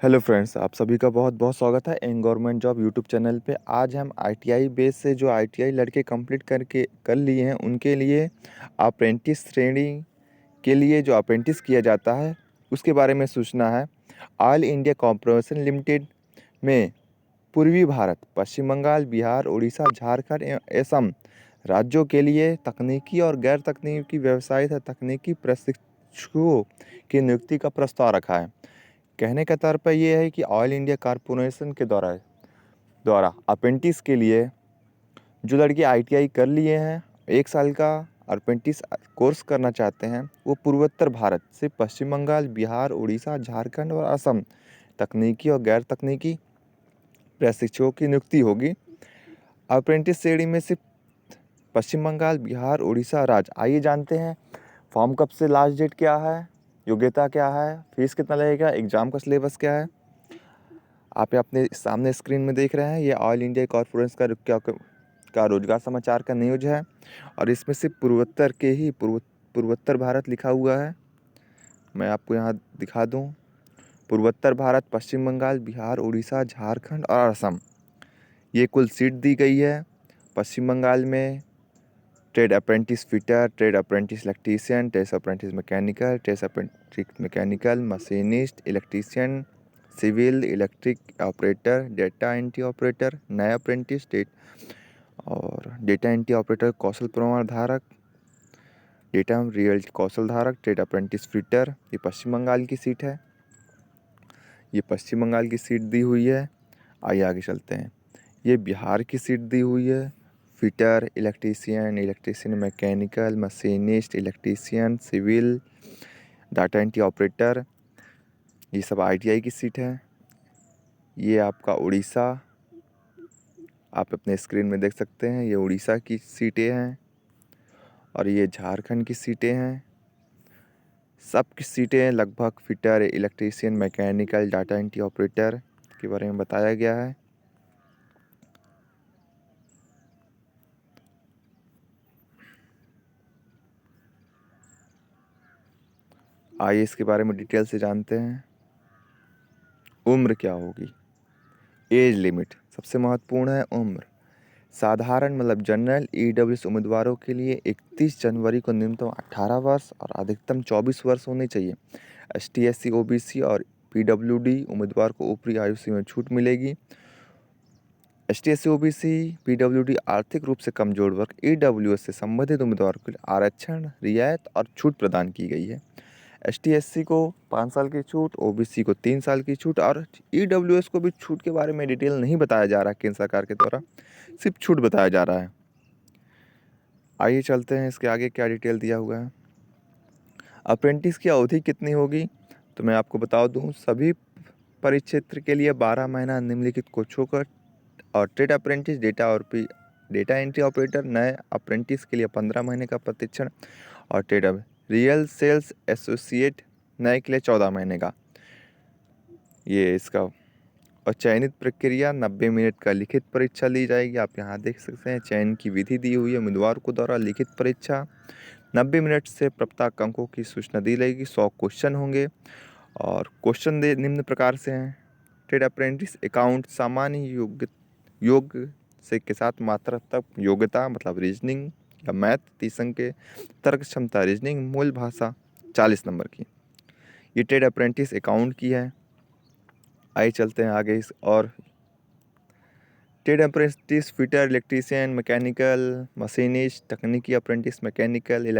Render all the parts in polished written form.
Hello friends, आप सभी का बहुत बहुत स्वागत है in government job YouTube channel पे। आज हम आईटीआई बेस से जो आईटीआई लड़के कंप्लीट करके कर लिए हैं उनके लिए अप्रेंटिस श्रेणी के लिए जो अप्रेंटिस किया जाता है उसके बारे में सूचना है। ऑल इंडिया कॉर्पोरेशन लिमिटेड में पूर्वी भारत, पश्चिम बंगाल, बिहार, उड़ीसा, झारखंड एवं असम राज्यों के लिए तकनीकी और गैर तकनीकी व्यवसाय तथा तकनीकी प्रशिक्षुओं की नियुक्ति का प्रस्ताव रखा है। कहने का तात्पर्य ये है कि ऑयल इंडिया कॉरपोरेशन के द्वारा अप्रेंटिस के लिए जो लड़के आईटीआई कर लिए हैं, 1 साल का अप्रेंटिस कोर्स करना चाहते हैं, वो पूर्वोत्तर भारत से पश्चिम बंगाल, बिहार, उड़ीसा, झारखंड और असम तकनीकी और गैर तकनीकी प्रशिक्षुओं की नियुक्ति होगी। अप्रेंटिस श्रेणी में सिर्फ पश्चिम बंगाल, बिहार, उड़ीसा राज्य। आइए जानते हैं फॉर्म कब से लास्ट डेट क्या है, योग्यता क्या है, फीस कितना लगेगा, एग्ज़ाम का सिलेबस क्या है। आप अपने सामने स्क्रीन में देख रहे हैं, ये ऑल इंडिया कॉरपोरेशन का रोजगार समाचार का न्यूज है और इसमें सिर्फ पूर्वोत्तर भारत लिखा हुआ है। मैं आपको यहाँ दिखा दूँ, पूर्वोत्तर भारत, पश्चिम बंगाल, बिहार, उड़ीसा, झारखंड और असम, ये कुल सीट दी गई है। पश्चिम बंगाल में trade apprentice fitter, trade apprentice electrician, trade apprentice mechanical, trade apprentice mechanical machinist, electrician, civil, electric operator, data entry operator, नया अप्रेंटिस और डेटा एंट्री ऑपरेटर कौशल प्रमाण धारक, डेटा रियल कौशल धारक, ट्रेड अप्रेंटिस फिटर। ये पश्चिम बंगाल की सीट है, ये पश्चिम बंगाल की सीट दी हुई है। आइए आगे चलते हैं। ये बिहार की सीट दी हुई है, fitter, electrician mechanical, machinist, electrician, civil, data entry operator, ये सब आईटीआई की सीट है। ये आपका उड़ीसा, आप अपने स्क्रीन में देख सकते हैं, ये उड़ीसा की सीटें हैं और ये झारखंड की सीटें हैं। सब की सीटें लगभग fitter, electrician, mechanical, data entry operator के बारे में बताया गया है। आइए इसके बारे में डिटेल से जानते हैं। उम्र क्या होगी, एज लिमिट सबसे महत्वपूर्ण है। उम्र साधारण मतलब जनरल ईडब्ल्यूएस उम्मीदवारों के लिए 31 जनवरी को न्यूनतम 18 वर्ष और अधिकतम 24 वर्ष होने चाहिए। एसटी, एससी, ओबीसी और पीडब्ल्यूडी उम्मीदवार को ऊपरी आयु सीमा में छूट मिलेगी। एसटी, एससी, ओबीसी, पीडब्ल्यूडी आर्थिक रूप से कमजोर वर्ग ईडब्ल्यूएस से संबंधित उम्मीदवारों के लिए आरक्षण, रियायत और छूट प्रदान की गई है। एसटी, एससी को 5 साल की छूट, ओबीसी को 3 साल की छूट और ईडब्ल्यूएस को भी छूट के बारे में डिटेल नहीं बताया जा रहा केंद्र सरकार के द्वारा, सिर्फ छूट बताया जा रहा है। आइए चलते हैं इसके आगे क्या डिटेल दिया हुआ है। अप्रेंटिस की अवधि कितनी होगी, तो मैं आपको बता दूं, सभी परिक्षेत्र के लिए 12 महीना निम्नलिखित कोर्सों का और trade apprentice, data entry operator नए अप्रेंटिस के लिए 15 महीने का प्रशिक्षण और ट्रेड रियल सेल्स एसोसिएट नए के लिए 14 महीने का, ये इसका। और चयनित प्रक्रिया 90 मिनट का लिखित परीक्षा ली जाएगी। आप यहाँ देख सकते हैं चयन की विधि दी हुई है। उम्मीदवार को द्वारा लिखित परीक्षा 90 मिनट से प्राप्त अंकों की सूचना दी जाएगी। 100 क्वेश्चन होंगे और क्वेश्चन निम्न प्रकार से हैं। ट्रेड अप्रेंटिस अकाउंट सामान्य योग से के साथ मात्रात्मक योग्यता मतलब रीजनिंग या मैथ 30 अंक के, तर्क क्षमता रीजनिंग, मूल भाषा 40 नंबर की। ये ट्रेड अप्रेंटिस अकाउंट की है। आइए चलते हैं आगे और trade apprentice fitter, electrician, mechanical, machinist, तकनीकी अप्रेंटिस मैकेनिकल,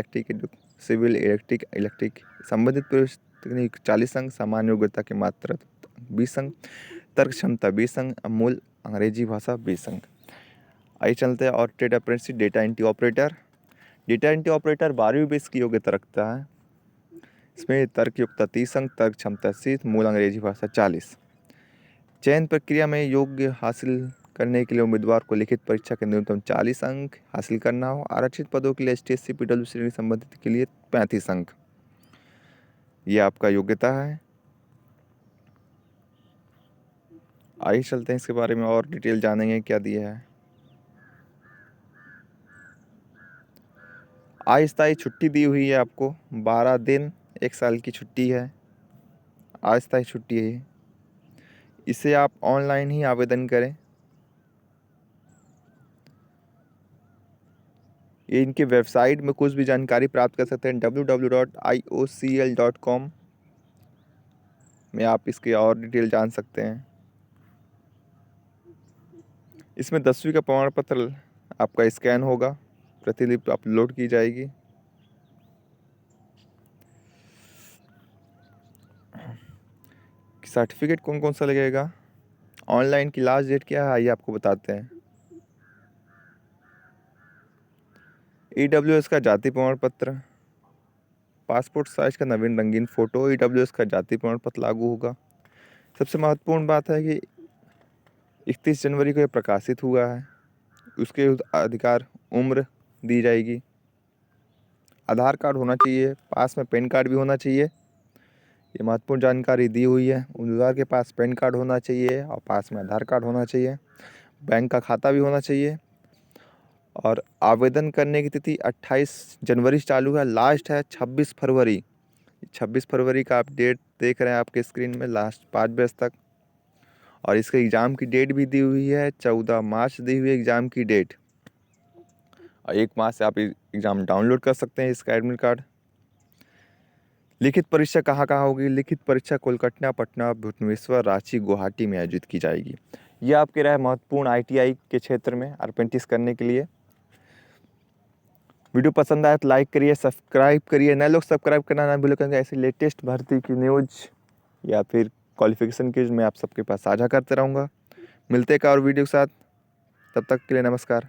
सिविल, इलेक्ट्रिक संबंधित तकनीक 40 अंक, सामान्य योग्यता की मात्रा 20 अंक, तर्क क्षमता 20 अंक, मूल अंग्रेजी भाषा 20 अंक। आइए चलते हैं और trade apprentice data entry operator 12वीं बेस की योग्यता रखता है। इसमें तर्क योग्यता 30 अंक, तर्क क्षमता 30, मूल अंग्रेजी भाषा 40। चयन प्रक्रिया में योग्य हासिल करने के लिए उम्मीदवार को लिखित परीक्षा के न्यूनतम 40 अंक हासिल करना हो। आरक्षित पदों के लिए एसटीएससी पीडब्ल्यू श्रेणी संबंधित के लिए 35 अंक, ये आपका योग्यता है। आइए चलते हैं इसके बारे में और डिटेल जानेंगे क्या दिया है। अस्थायी छुट्टी दी हुई है आपको, 12 दिन 1 साल की छुट्टी है, अस्थायी छुट्टी है। इसे आप ऑनलाइन ही आवेदन करें। ये इनके वेबसाइट में कुछ भी जानकारी प्राप्त कर सकते हैं, www.iocl.com में आप इसके और डिटेल जान सकते हैं। इसमें 10वीं का प्रमाण पत्र आपका स्कैन होगा, प्रतिलिपि अपलोड की जाएगी। सर्टिफिकेट कौन कौन सा लगेगा, ऑनलाइन की लास्ट डेट क्या है आइए आपको बताते हैं। EWS का जाति प्रमाण पत्र, पासपोर्ट साइज का नवीन रंगीन फोटो, EWS का जाति प्रमाण पत्र लागू होगा। सबसे महत्वपूर्ण बात है कि 31 जनवरी को ये प्रकाशित हुआ है। उसके अधिकार उम्र दी जाएगी। आधार कार्ड होना चाहिए, पास में पैन कार्ड भी होना चाहिए। ये महत्वपूर्ण जानकारी दी हुई है। उम्मीदवार के पास पैन कार्ड होना चाहिए और पास में आधार कार्ड होना चाहिए। बैंक का खाता भी होना चाहिए। और आवेदन करने की तिथि 28 जनवरी से चालू है, लास्ट है 26 फरवरी। 26 फरवरी का आप डेट देख रहे हैं आपके स्क्रीन में, लास्ट 5 बजे तक। और इसके एग्ज़ाम की डेट भी दी हुई है, 14 मार्च दी हुई है एग्ज़ाम की डेट। और 1 मार्च से आप एग्ज़ाम डाउनलोड कर सकते हैं इसका एडमिट कार्ड। लिखित परीक्षा कहाँ कहाँ होगी, लिखित परीक्षा कोलकाता, पटना, भुवनेश्वर, रांची, गुवाहाटी में आयोजित की जाएगी। ये आपके रहे महत्वपूर्ण ITI के क्षेत्र में अप्रेंटिस करने के लिए। वीडियो पसंद आए तो लाइक करिए, सब्सक्राइब करिए। नए लोग सब्सक्राइब करना ना भूलें, क्योंकि ऐसी लेटेस्ट भर्ती की न्यूज़ या फिर क्वालिफिकेशन की मैं आप सबके पास साझा करते रहूँगा। मिलते हैं एक और वीडियो के साथ, तब तक के लिए नमस्कार।